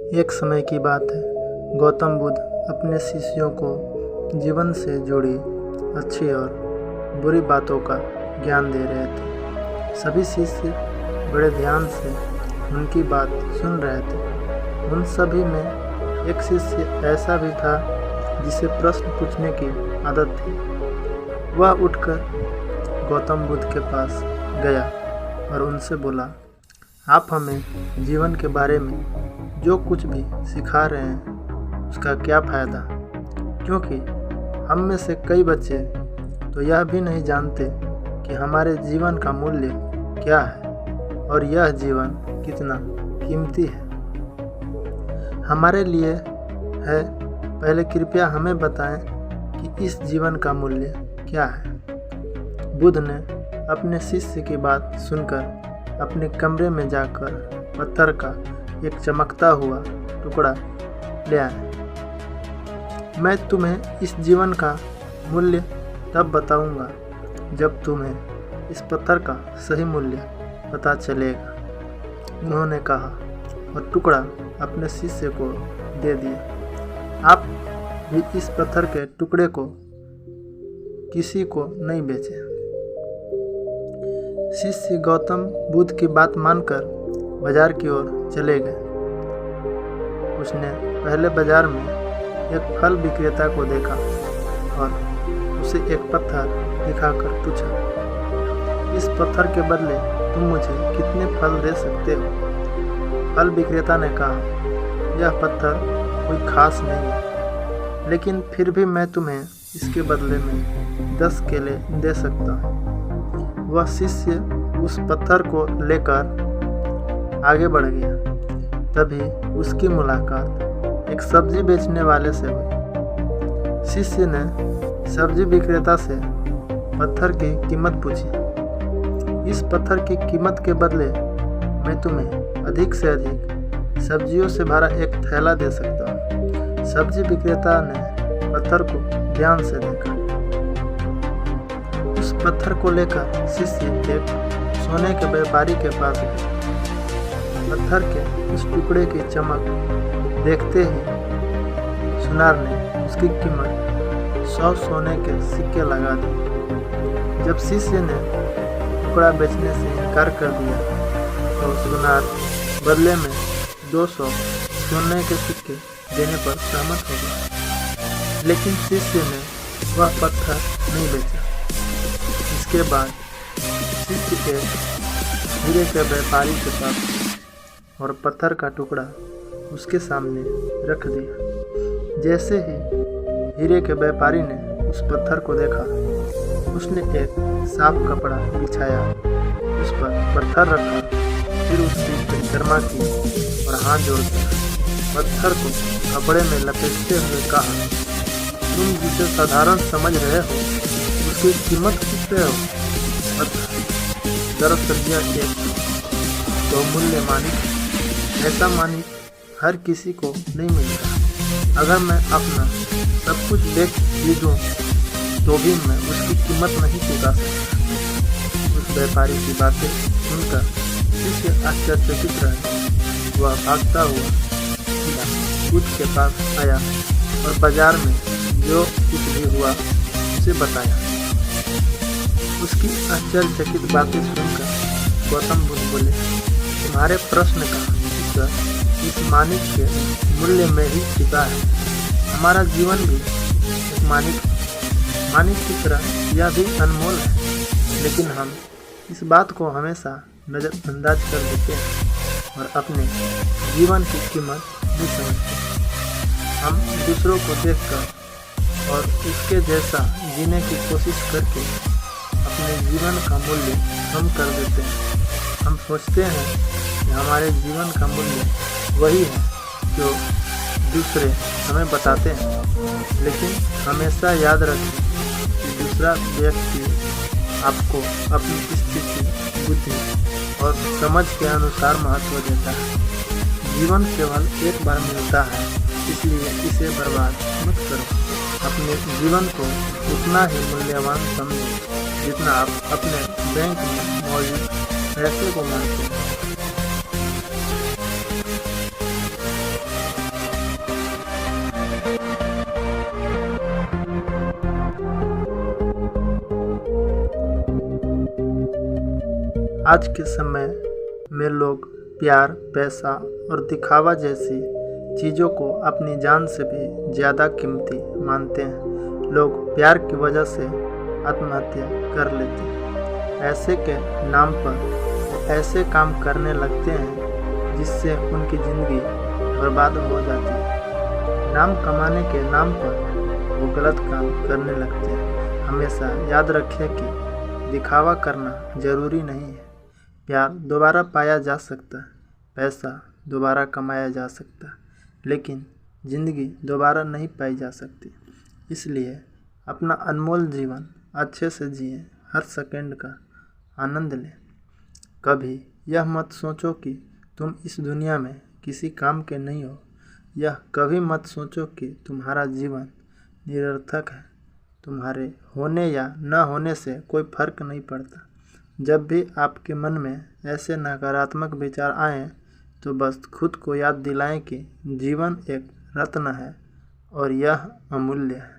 एक समय की बात है। गौतम बुद्ध अपने शिष्यों को जीवन से जुड़ी अच्छी और बुरी बातों का ज्ञान दे रहे थे। सभी शिष्य बड़े ध्यान से उनकी बात सुन रहे थे। उन सभी में एक शिष्य ऐसा भी था जिसे प्रश्न पूछने की आदत थी। वह उठकर गौतम बुद्ध के पास गया और उनसे बोला, आप हमें जीवन के बारे में जो कुछ भी सिखा रहे हैं उसका क्या फ़ायदा, क्योंकि हम में से कई बच्चे तो यह भी नहीं जानते कि हमारे जीवन का मूल्य क्या है और यह जीवन कितना कीमती है हमारे लिए है। पहले कृपया हमें बताएं कि इस जीवन का मूल्य क्या है। बुद्ध ने अपने शिष्य की बात सुनकर अपने कमरे में जाकर पत्थर का एक चमकता हुआ टुकड़ा ले आए। मैं तुम्हें इस जीवन का मूल्य तब बताऊंगा जब तुम्हें इस पत्थर का सही मूल्य पता चलेगा, उन्होंने कहा और टुकड़ा अपने शिष्य को दे दिया। आप भी इस पत्थर के टुकड़े को किसी को नहीं बेचें। शिष्य गौतम बुद्ध की बात मानकर बाजार की ओर चले गए। उसने पहले बाजार में एक फल विक्रेता को देखा और उसे एक पत्थर दिखाकर पूछा, इस पत्थर के बदले तुम मुझे कितने फल दे सकते हो? फल विक्रेता ने कहा, यह पत्थर कोई खास नहीं है, लेकिन फिर भी मैं तुम्हें इसके बदले में 10 केले दे सकता हूँ। वह शिष्य उस पत्थर को लेकर आगे बढ़ गया। तभी उसकी मुलाकात एक सब्जी बेचने वाले से हुई। शिष्य ने सब्जी विक्रेता से पत्थर की कीमत पूछी। इस पत्थर की कीमत के बदले मैं तुम्हें अधिक से अधिक सब्जियों से भरा एक थैला दे सकता हूँ। सब्जी विक्रेता ने पत्थर को ध्यान से देखा। उस पत्थर को लेकर शिष्य एक सोने के व्यापारी के पास गया। पत्थर के उस टुकड़े की चमक देखते ही सुनार ने उसकी कीमत 100 सोने के सिक्के लगा दिए। जब शिष्य ने टुकड़ा बेचने से इनकार कर दिया तो सुनार बदले में 200 सोने के सिक्के देने पर सहमत हो गया, लेकिन शिष्य ने वह पत्थर नहीं बेचा। इसके बाद शिष्य एक हीरे के व्यापारी के पास और पत्थर का टुकड़ा उसके सामने रख दिया। जैसे ही हीरे के व्यापारी ने उस पत्थर को देखा, उसने एक साफ कपड़ा बिछाया, उस पर पत्थर रखा, फिर उसकी परिक्रमा की और हाथ जोड़कर पत्थर को कपड़े में लपेटते हुए कहा, तुम जिसे साधारण समझ रहे हो उसकी कीमत पूछ रहे हो? दरअसल यह एक बहुमूल्य मानिक है। ऐसा मानिक हर किसी को नहीं मिलता। अगर मैं अपना सब कुछ बेच भी दूँ तो भी मैं उसकी कीमत नहीं चुका सकता। उस व्यापारी की बातें सुनकर शिष्य आश्चर्यचकित रहे। वह भागता हुआ बुद्ध के पास आया और बाजार में जो कुछ भी हुआ उसे बताया। उसकी आश्चर्यचकित बातें सुनकर गौतम बुद्ध बोले, तुम्हारे प्रश्न का उत्तर इस मानिक के मूल्य में ही छिपा है। हमारा जीवन भी एक मानिक की तरह यह भी अनमोल है, लेकिन हम इस बात को हमेशा नज़रअंदाज कर देते हैं और अपने जीवन की कीमत नहीं समझते। हम दूसरों को देखकर और उसके जैसा जीने की कोशिश करके अपने जीवन का मूल्य कम कर देते हैं। हम सोचते हैं कि हमारे जीवन का मूल्य वही है जो दूसरे हमें बताते हैं, लेकिन हमेशा याद रखें कि दूसरा व्यक्ति आपको अपनी स्थिति, बुद्धि और समझ के अनुसार महत्व देता है। जीवन केवल एक बार मिलता है, इसलिए इसे बर्बाद मत करो। अपने जीवन को उतना ही मूल्यवान समझो जितना आप अपने बैंक में मौजूद पैसे को मानते हैं। आज के समय में लोग प्यार, पैसा और दिखावा जैसी चीज़ों को अपनी जान से भी ज़्यादा कीमती मानते हैं। लोग प्यार की वजह से आत्महत्या कर लेते हैं। पैसे के नाम पर ऐसे काम करने लगते हैं जिससे उनकी ज़िंदगी बर्बाद हो जाती है। नाम कमाने के नाम पर वो गलत काम करने लगते हैं। हमेशा याद रखें कि दिखावा करना ज़रूरी नहीं है। प्यार दोबारा पाया जा सकता है, पैसा दोबारा कमाया जा सकता है, लेकिन ज़िंदगी दोबारा नहीं पाई जा सकती। इसलिए अपना अनमोल जीवन अच्छे से जिएं, हर सेकंड का आनंद लें। कभी यह मत सोचो कि तुम इस दुनिया में किसी काम के नहीं हो। यह कभी मत सोचो कि तुम्हारा जीवन निरर्थक है। तुम्हारे होने या न होने से कोई फर्क नहीं पड़ता। जब भी आपके मन में ऐसे नकारात्मक विचार आएं, तो बस खुद को याद दिलाएं कि जीवन एक रत्न है और यह अमूल्य है।